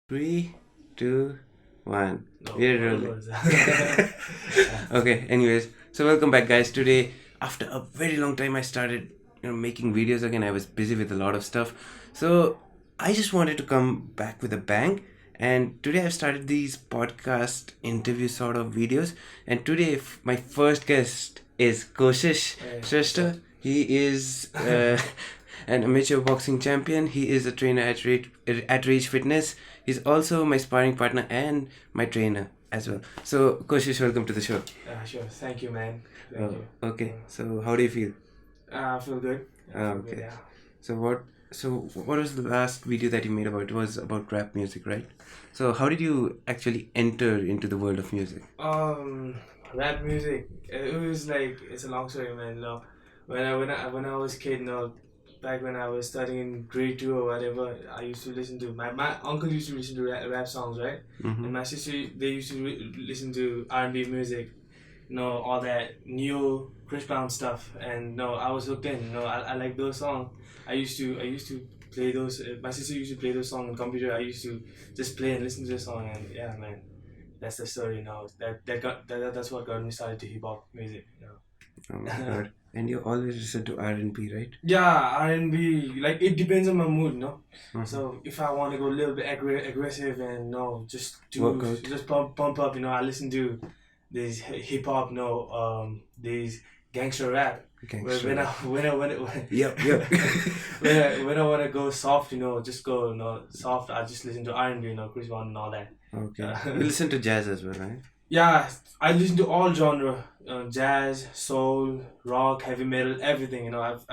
Three, two, one. No, We're what rolling. was that? Okay, anyways, so welcome back, guys. Today, after a very long time, I started making videos again. I was busy with a lot of stuff. So, I just wanted to come back with a bang. And today, I've started these podcast interview sort of videos. And today, my first guest is Koshish Hey, what's up? Shrestha. He is an amateur boxing champion. He is a trainer at Rage Fitness. He's also my sparring partner and my trainer as well. So, Koshish, welcome to the show. Sure. Thank you, man. Thank you. Okay. So, how do you feel? I feel good. I feel good. Okay. Yeah. So, what was the last video that you made about? It was about rap music, right? So, how did you actually enter into the world of music? Rap music. It was like it's a long story, man. No, when I was a kid, no, back when I was studying in grade two or whatever, I used to listen to my uncle used to listen to rap songs, right? Mm-hmm. And my sister they used to listen to R&B music, all that new Chris Brown stuff, and no, I was hooked in. No, I like those songs. I used to play those. My sister used to play those songs on computer. I used to just play and listen to the song, and yeah, man, that's the story. Now that's what got me started to hip hop music. Oh my god. And you always listen to R&B, right? Yeah, R&B. Like it depends on my mood, no. Mm-hmm. So if I want to go a little bit aggressive and no, just Workout. just pump up, I listen to these hip hop, these gangster rap. Gangster. When Yep. when I want to go soft, just go soft. I just listen to R&B, Chris Brown and all that. Okay. You listen to jazz as well, right? Yeah, I listen to all genre, jazz, soul, rock, heavy metal, everything. I've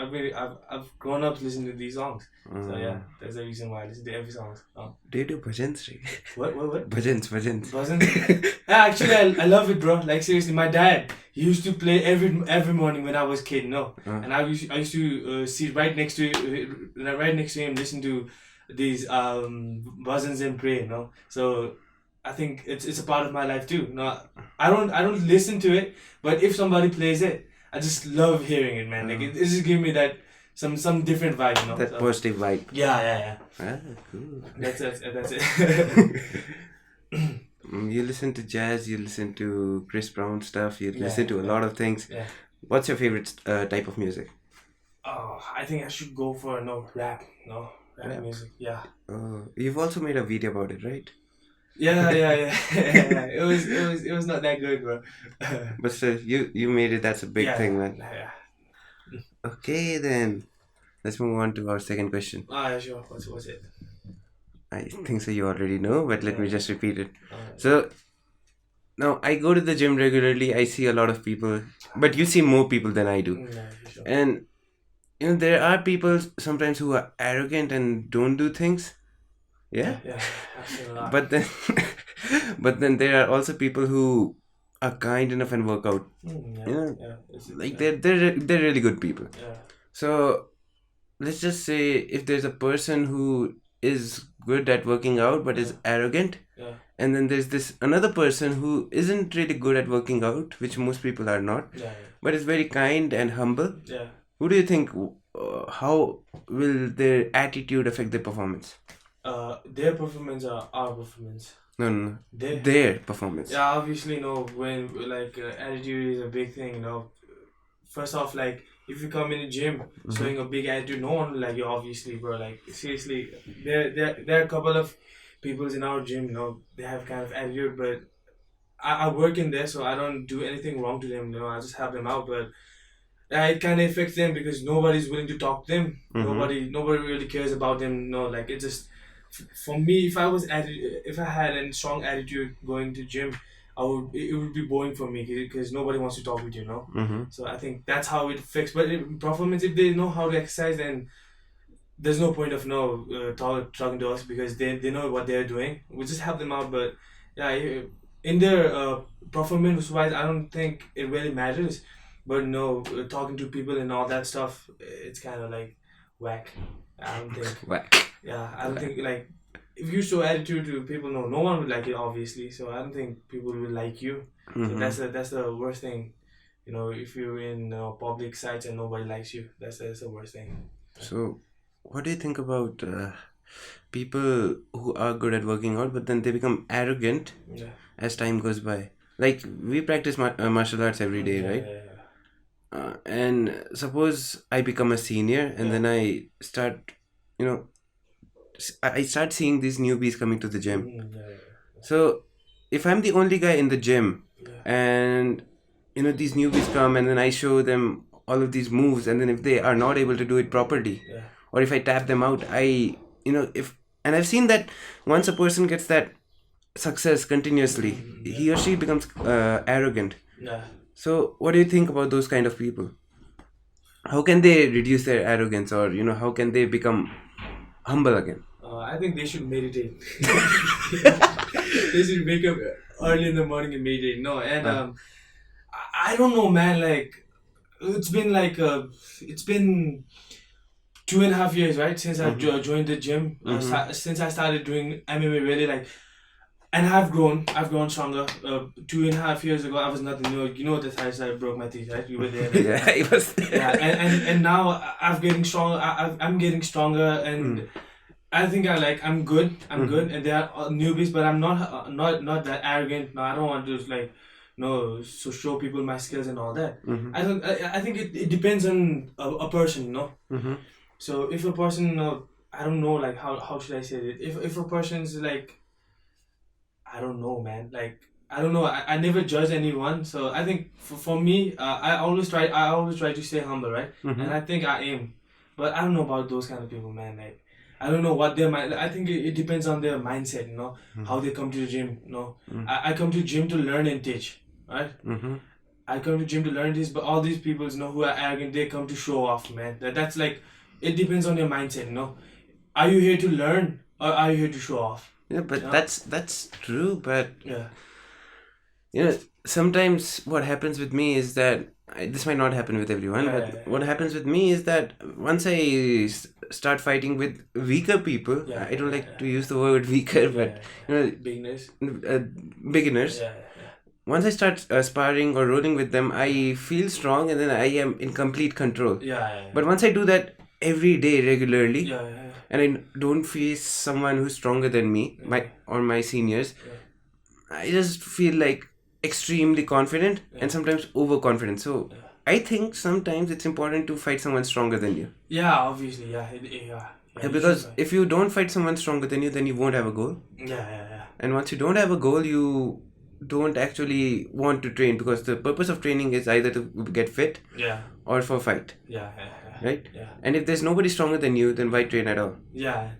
grown up listening to these songs. So yeah, that's the reason why I listen to every song. Do you do bhajans? What? Bhajans. Wasn't? Yeah, actually, I love it, bro. Like seriously, my dad he used to play every morning when I was a kid, and I used to sit right next to him, listen to these buzzins and pray, So I think it's a part of my life too. No, I don't listen to it, but if somebody plays it, I just love hearing it, man. Like it just gives me that some different vibe, That So, positive vibe. yeah. Ah, cool. That's it. You listen to jazz, you listen to Chris Brown stuff, you Yeah, listen to a lot of things. Yeah. What's your favorite type of music? Oh, I think I should go for rap. Rap Rap. music. Yeah. You've also made a video about it, right? Yeah. It was not that good, bro. But still, you made it. That's a big Yeah, thing, man. Yeah. Okay, then let's move on to our second question. Yeah, sure. What's it? I think so. You already know, but let me Yeah. just repeat it. Alright. So now I go to the gym regularly. I see a lot of people, but you see more people than I do. Yeah, sure. And there are people sometimes who are arrogant and don't do things. Yeah. Yeah. I've seen a lot. But then, but then there are also people who are kind enough and work out. Yeah. Like they're really good people. Yeah. So let's just say if there's a person who is good at working out but is arrogant, Yeah. and then there's this another person who isn't really good at working out, which most people are not, Yeah. but is very kind and humble. Yeah. Who do you think? How will their attitude affect their performance? Their performance are our performance. No. Their Their performance. Yeah, obviously, when attitude is a big thing. First off, like if you come in a gym showing a big attitude, no one will like you. Obviously, bro. Like seriously, there are a couple of peoples in our gym. They have kind of attitude, but I work in there, so I don't do anything wrong to them. I just help them out, but. It kind of affects them because nobody's willing to talk to them. Nobody really cares about them. Like it just for me, if I had a strong attitude going to gym, it would be boring for me because nobody wants to talk with you. So I think that's how it affects. But performance, if they know how to exercise, then there's no point of talking to us because they know what they're doing. We just help them out, but yeah, in their performance wise, I don't think it really matters. But no, talking to people and all that stuff, it's kind of like whack. I don't think. Whack. Yeah, I don't think like if you show attitude to people, no one would like it, obviously. So I don't think people will like you. So that's the worst thing. If you're in public sites and nobody likes you, that's the worst thing. So, what do you think about people who are good at working out, but then they become arrogant Yeah. as time goes by. Like we practice martial arts every day, Yeah, right? yeah, yeah. And suppose I become a senior, and Yeah. then I start, you know, I start seeing these newbies coming to the gym. Yeah, yeah, So if I'm the only guy in the gym, yeah. and these newbies come, and then I show them all of these moves, and then if they are not able to do it properly, Yeah. or if I tap them out, if and I've seen that once a person gets that success continuously, he or she becomes arrogant. Yeah. So what do you think about those kind of people? How can they reduce their arrogance, or how can they become humble again? I think they should meditate. They should wake up early in the morning and meditate. No, and I don't know, man. Like it's been 2.5 years, right, since I joined the gym. Since I started doing MMA, really, like, and I've grown. I've grown stronger. 2.5 years ago, I was nothing. The size I broke my teeth, right? You were there. Right? Yeah, it was there. Yeah, and now I'm getting stronger. I'm getting stronger, and I think I'm good. I'm good, and there are newbies, but I'm not that arrogant. No, I don't want to so show people my skills and all that. I think it depends on a person, So if a person, I don't know, like how should I say it? If a person's like, I don't know, man. Like, I don't know. I never judge anyone. So I think for me, I always try to stay humble, right? And I think I am, but I don't know about those kind of people, man. Like, I don't know what their mind. I think it depends on their mindset, how they come to the gym. I come to gym to learn and teach, right? I come to gym to learn this, but all these people, who are arrogant, they come to show off, man. That's like, it depends on your mindset, Are you here to learn, or are you here to show off? Yeah, but Yeah. that's true. But Yeah. sometimes what happens with me is that this might not happen with everyone, Yeah, but yeah, yeah. what happens with me is that once I start fighting with weaker people, Yeah, I don't like yeah, to use the word weaker, but Beginners. beginners. Yeah. Once I start sparring or rolling with them, I feel strong, and then I am in complete control. Yeah. But once I do that every day regularly, Yeah. and I don't face someone who's stronger than me, my seniors, I just feel like extremely confident and sometimes overconfident. So I think sometimes it's important to fight someone stronger than you. Yeah, obviously, yeah. Yeah, because if you don't fight someone stronger than you, then you won't have a goal. Yeah. And once you don't have a goal, you don't actually want to train, because the purpose of training is either to get fit Yeah. or for fight, Yeah. right? Yeah. And if there's nobody stronger than you, then why train at all? Yeah.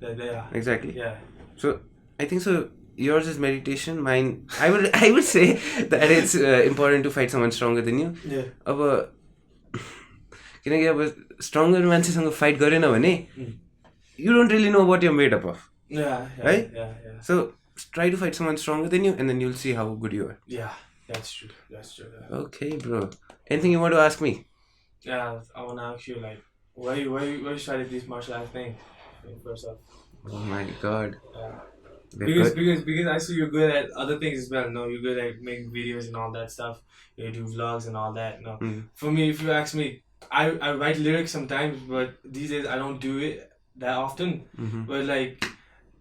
Exactly. Yeah. So I think so. Yours is meditation. Mine, I would say that it's important to fight someone stronger than you. Yeah. अब किनकि अब stronger मान्छेसँग fight गरेन भने you don't really know what you're made up of. Yeah. Right? Yeah. So try to fight someone stronger than you, and then you'll see how good you are. Yeah. That's true. Yeah. Okay, bro. Anything you want to ask me? Yeah, I wanna ask you, like, why you started this martial arts thing? First off. Oh my God. Because I see you're good at other things as well. No, you're good at making videos and all that stuff. You do vlogs and all that. No, for me, if you ask me, I write lyrics sometimes, but these days I don't do it that often. But like,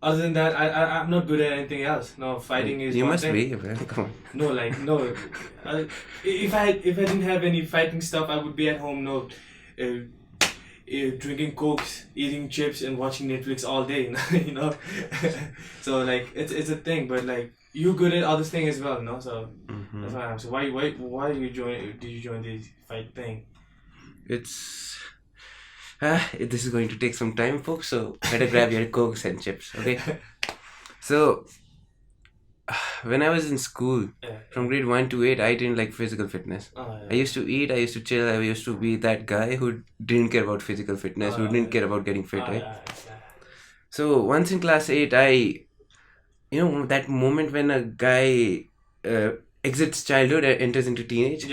other than that, I'm not good at anything else. No, fighting is You one must thing. be, man. Come on. No. If I didn't have any fighting stuff, I would be at home. Drinking cokes, eating chips, and watching Netflix all day. So like it's a thing, but like you're good at other thing as well, So that's why I'm. So why did you join this fight thing? It's this is going to take some time, folks. So better grab your cokes and chips, okay? So when I was in school, from grade 1 to 8, I didn't like physical fitness. I used to eat, I used to chill, I used to be that guy who didn't care about physical fitness, who didn't care about getting fit, right? So once in class 8, that moment when a guy exits childhood and enters into teenage,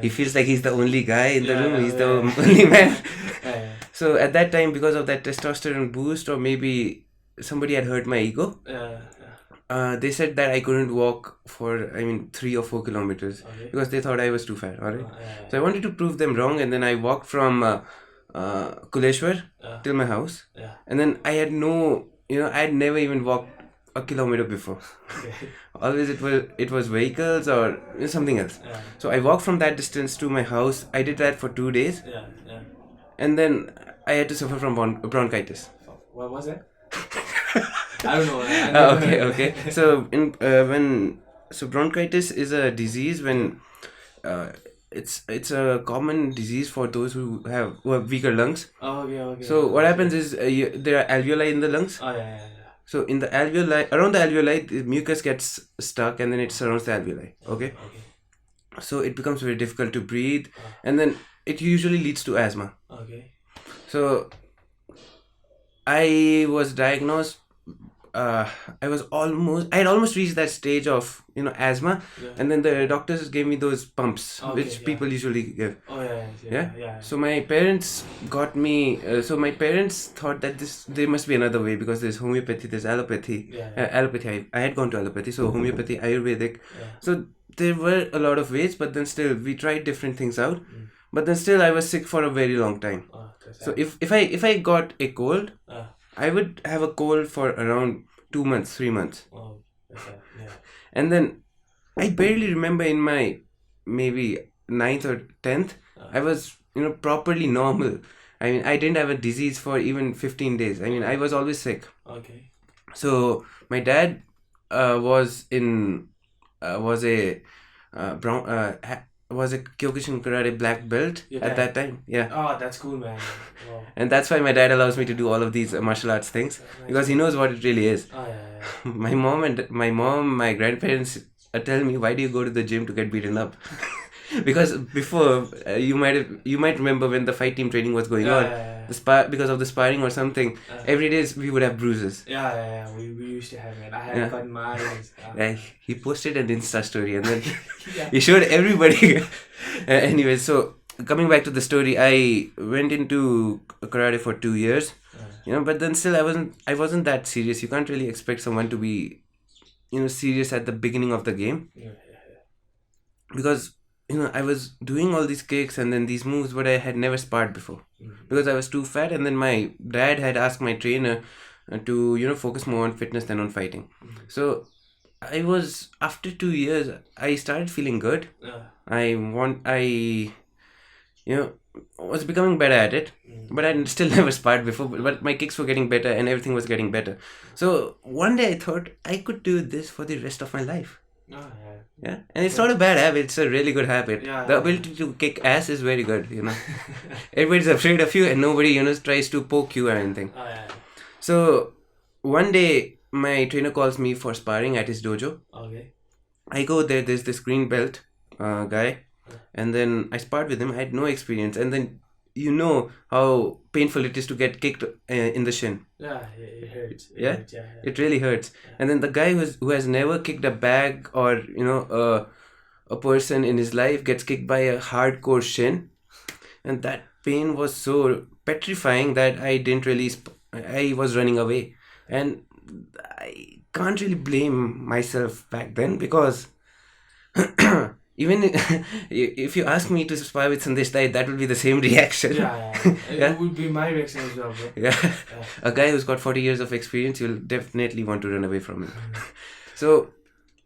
he feels like he's the only guy in the room, he's the only man. So at that time, because of that testosterone boost, or maybe somebody had hurt my ego, they said that I couldn't walk for 3 or 4 kilometers because they thought I was too fat. Alright, so I wanted to prove them wrong, and then I walked from Kuleshwar till my house, and then I had no I had never even walked a kilometer before. Okay. Always it was vehicles or something else. Yeah. So I walked from that distance to my house. I did that for 2 days, Yeah. Yeah. and then I had to suffer from bronchitis. What was that? I don't know. I never Okay, heard. okay. So bronchitis is a disease when uh, it's a common disease for those who have weaker lungs. Oh, okay. Okay. So what happens is there are alveoli in the lungs. Oh, yeah. Yeah. So in the alveoli, around the alveoli, the mucus gets stuck and then it surrounds the alveoli. Okay. Okay. So it becomes very difficult to breathe, Ah. and then it usually leads to asthma. Okay. So I was diagnosed. I had almost reached that stage of asthma, Yeah. and then the doctors gave me those pumps Okay, which yeah. people usually give. Oh, yeah. Yeah? Yeah. Yeah. So my parents got me. So my parents thought that there must be another way, because there's homeopathy, there's allopathy. Yeah. Yeah. Allopathy. I had gone to allopathy, so homeopathy, Ayurvedic. Yeah. So there were a lot of ways, but then still we tried different things out. Mm. But then still I was sick for a very long time. Oh, that's So sad. if I got a cold, Ah. I would have a cold for around 2 months, 3 months. Oh, that's sad. Yeah. And then I barely remember in my maybe 9th or 10th, I was, properly normal. I mean, I didn't have a disease for even 15 days. I mean, I was always sick. Okay. So my dad was a Kyokushin karate black belt Your at dad? that time. Yeah. Oh, that's cool, man. Wow. And that's why my dad allows me to do all of these martial arts things, That's nice. because he knows what it really is. Oh, yeah. Yeah. My grandparents tell me, why do you go to the gym to get beaten up? Because before, you might remember when the fight team training was going on, because of the sparring or something, every day we would have bruises. Yeah. We used to have it. I had Yeah. cut my eyes. He posted an Insta story and then Yeah. he showed everybody. Anyway, so coming back to the story, I went into karate for 2 years, but then still I wasn't that serious. You can't really expect someone to be, serious at the beginning of the game, Yeah. because I was doing all these kicks and then these moves, but I had never sparred before because I was too fat. And then my dad had asked my trainer to focus more on fitness than on fighting. So after 2 years, I started feeling good. I was becoming better at it, but I still never sparred before. But my kicks were getting better and everything was getting better. So one day I thought I could do this for the rest of my life. Yeah, and it's not a bad habit. It's a really good habit. Yeah. The ability to kick ass is very good. Everybody's afraid of you, and nobody tries to poke you or anything. Oh, yeah. So one day my trainer calls me for sparring at his dojo. Okay. I go there. There's this green belt guy, and then I sparred with him. I had no experience, and then how painful it is to get kicked in the shin. Yeah, it hurts. It Yeah? hurts, yeah. It really hurts. And then the guy who has never kicked a bag or a person in his life gets kicked by a hardcore shin, and that pain was so petrifying that I didn't really I was running away. And I can't really blame myself back then, because even if you ask me to spar with Sandesh Dai, that would be the same reaction. Yeah. Yeah. It would be my reaction as well, bro. Yeah. A guy who's got 40 years of experience, you'll definitely want to run away from him. So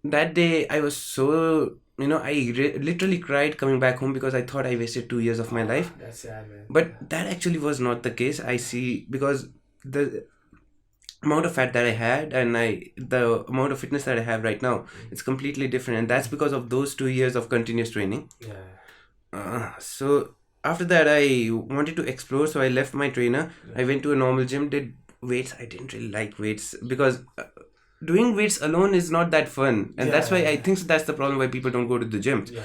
that day I was so, I literally cried coming back home, because I thought I wasted 2 years of my life. That's sad, man. But that actually was not the case. I see, because the amount of fat that I had and the amount of fitness that I have right now, it's completely different, and that's because of those 2 years of continuous training. Yeah. So after that, I wanted to explore, so I left my trainer. I went to a normal gym, did weights. I didn't really like weights, because doing weights alone is not that fun, and that's why I think that's the problem why people don't go to the gym. Yeah.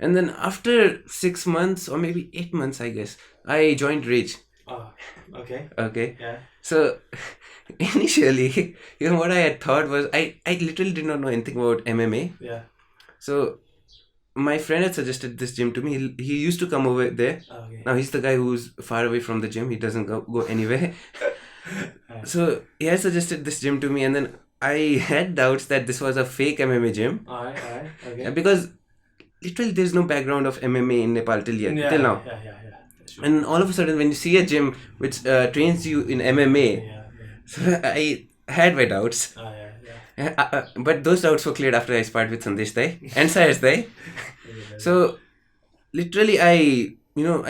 And then after 6 months or maybe 8 months, I guess, I joined Rage. Oh, okay. Okay. Yeah. So initially, what I had thought was, I literally did not know anything about MMA. Yeah. So my friend had suggested this gym to me. He used to come over there. Okay. Now he's the guy who's far away from the gym. He doesn't go anywhere. So he had suggested this gym to me, and then I had doubts that this was a fake MMA gym. Alright. Okay. Because literally there's no background of MMA in Nepal till now. Yeah. That's true. And all of a sudden, when you see a gym which trains you in MMA, Yeah. so had my doubts. But those doubts were cleared after I sparred with Sandesh Dai and Sayash Dai. So literally, I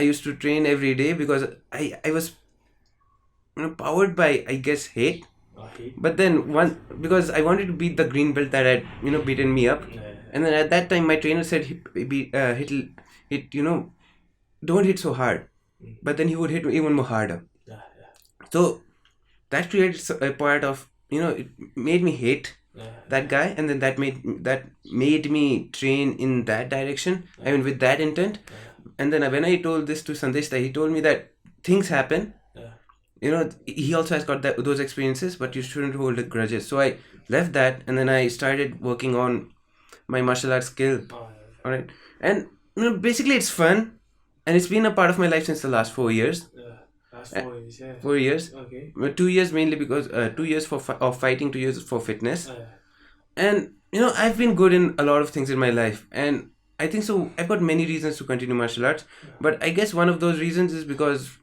used to train every day because I was powered by, I guess, hate. But then because I wanted to beat the green belt that had beaten me up, and then at that time my trainer said hit don't hit so hard, but then he would hit even more harder. So that created a part of it made me hate that guy, and then that made me train in that direction. I mean, with that intent. And then when I told this to Sandesh, he told me that things happen. He also has got those experiences, but you shouldn't hold grudges. So I left that, and then I started working on my martial arts skill. All right, and basically it's fun, and it's been a part of my life since the last 4 years. Last 4 years, 4 years. Okay. 2 years mainly because 2 years of fighting, 2 years for fitness, and I've been good in a lot of things in my life, and I think so. I've got many reasons to continue martial arts, but I guess one of those reasons is because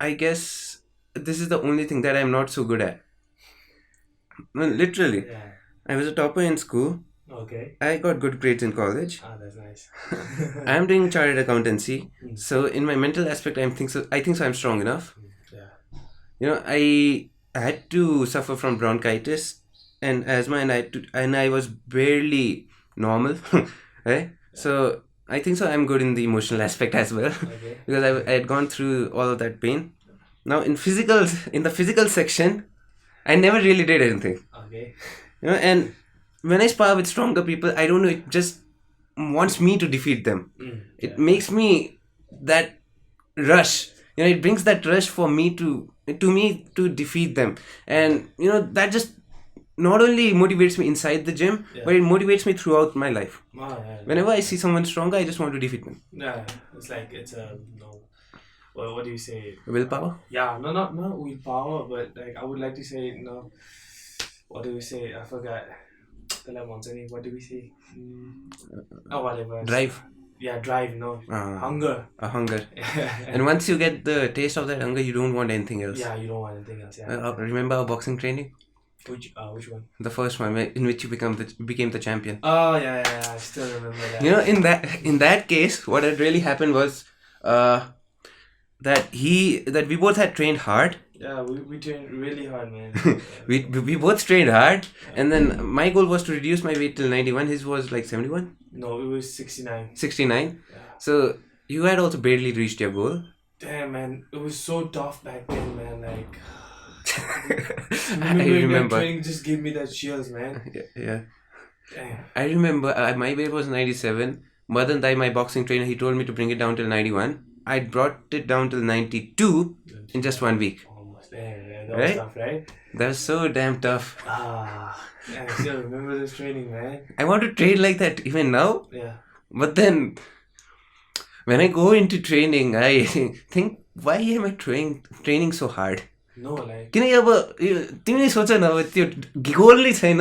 I guess this is the only thing that I'm not so good at. Literally, I was a topper in school. Okay. I got good grades in college. That's nice. I'm doing chartered accountancy, so in my mental aspect, I think so I'm strong enough. I had to suffer from bronchitis and asthma, and I was barely normal, right? So I think so I'm good in the emotional aspect as well, because I had gone through all of that pain. Now in the physical section, I never really did anything. Okay. And when I spar with stronger people, I don't know, it just wants me to defeat them. It makes me that rush. It brings that rush for me to defeat them, and that just not only motivates me inside the gym, but it motivates me throughout my life. Whenever I see someone stronger, I just want to defeat them. It's like it's a Well, what do you say? Willpower? Yeah, no, not willpower, but like I would like to say what do we say? I forgot. What do we say? Whatever. Drive. Yeah, drive. No, hunger. A hunger. And once you get the taste of that hunger, you don't want anything else. Yeah, you don't want anything else. Yeah. Remember our boxing training? Which one? The first one, in which you became the champion. Oh yeah. I still remember that. In that case, what had really happened was, that we both had trained hard. Yeah, we trained really hard, man. we both trained hard, and then my goal was to reduce my weight till 91. His was like 71. No, it was 69. 69. Yeah. So you had also barely reached your goal. Damn, man, it was so tough back then, man. Like, I remember. Training just gave me that chills, man. Yeah. Damn. I remember my weight was 97. Madan Dai, my boxing trainer, he told me to bring it down till 91. I brought it down till 92 in just 1 week. Almost there, that was tough, right? That was so damn tough. I still remember this training, man. I want to train like that even now. Yeah. But then, when I go into training, I think, why am I training so hard? No, like. किन अब तिमीले सोच न अब त्यो goal नै छैन.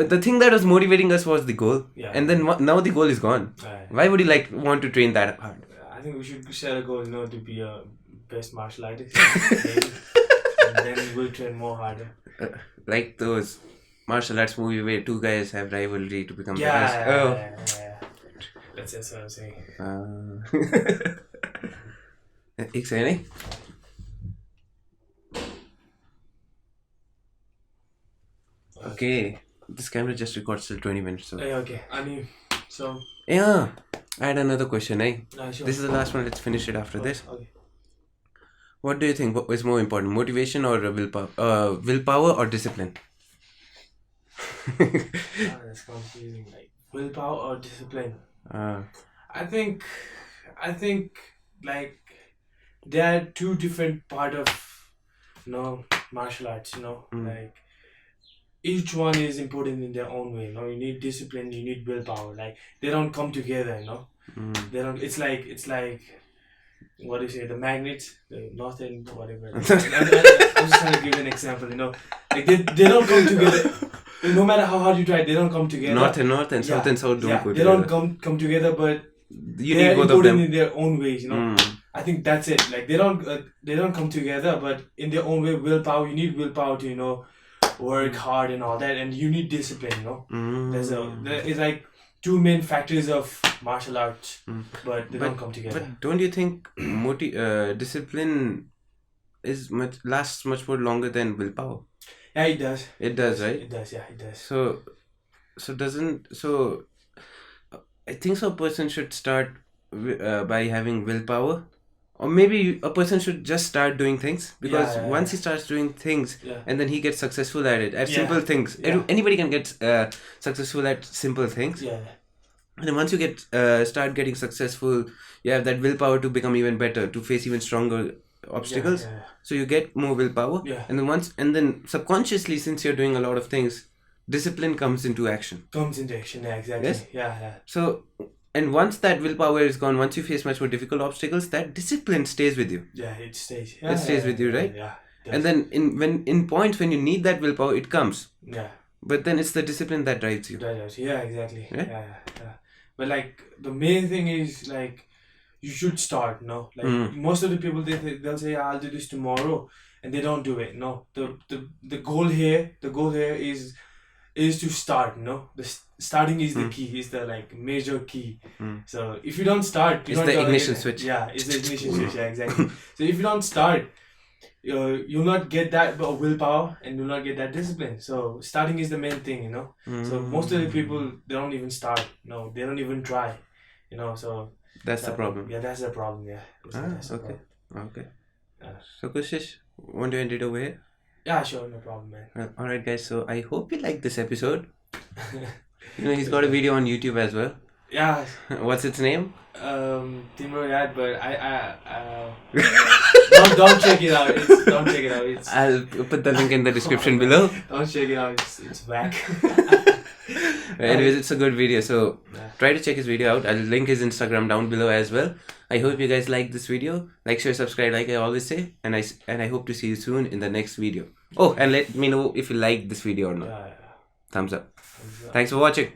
The thing that was motivating us was the goal, and then now the goal is gone. Why would you want to train that hard? I think we should set a goal, to be a best martial artist, and then we'll train more harder. Like those martial arts movie where two guys have rivalry to become the best. Yeah. That's what I'm saying. एक second, eh? Okay, this camera just records till 20 minutes. So. Okay, so. Yeah, I had another question, eh? Sure. This is the last one. Let's finish it after this. Okay. What do you think is more important, motivation or willpower? Willpower or discipline? That's confusing. Like willpower or discipline? I think like there are two different part of martial arts. Like. Each one is important in their own way. You need discipline, you need willpower. Like they don't come together. They don't. It's like what do you say? The magnets, the north and whatever. I'm just trying to give an example. Like they don't come together. No matter how hard you try, they don't come together. North and south and south don't go together. They don't come together, but you need both of them in their own ways. I think that's it. Like they don't come together, but in their own way, willpower. You need willpower to work hard and all that, and you need discipline. There is like two main factors of martial arts, but they don't come together. But don't you think discipline lasts much more longer than willpower? Yeah, it does. It does, right? It does. Yeah, it does. So I think so. A person should start by having willpower, or maybe a person should just start doing things, because once he starts doing things and then he gets successful at it, at simple things. Anybody can get successful at simple things. Yeah. And then once you get start getting successful, you have that willpower to become even better, to face even stronger obstacles. So you get more willpower. And then subconsciously, since you're doing a lot of things, discipline comes into action. Yeah, exactly. Yes? Yeah. So, and once that willpower is gone, once you face much more difficult obstacles, that discipline stays with you. Yeah, it stays. It stays with you, right? Yeah. And then in points when you need that willpower, it comes. Yeah. But then it's the discipline that drives you. Yeah, exactly. Yeah. But like the main thing is like you should start. No, like most of the people they'll say I'll do this tomorrow, and they don't do it. No, the goal here is to start. No, the starting is the key. Is the like major key. So if you don't start, it's the ignition switch. Yeah, it's the ignition switch. Yeah, exactly. So if you don't start, you'll not get that willpower, and you'll not get that discipline. So starting is the main thing. So most of the people, they don't even start. No, they don't even try. So that's the problem. Yeah, that's the problem. Yeah. That's okay. Okay. So Koshish, want to end it over here? Yeah, sure, no problem, man. Alright guys, so I hope you liked this episode. He's got a video on YouTube as well. Yeah. What's its name? Timur Yad, but I don't check it out. Don't check it out. I'll put the link in the description below. Don't check it out. It's whack. Anyways, it's a good video, so try to check his video out. I'll link his Instagram down below as well. I hope you guys like this video. Like, share, subscribe, like I always say, and I hope to see you soon in the next video. Oh, and let me know if you like this video or not. Thumbs up. Thanks for watching.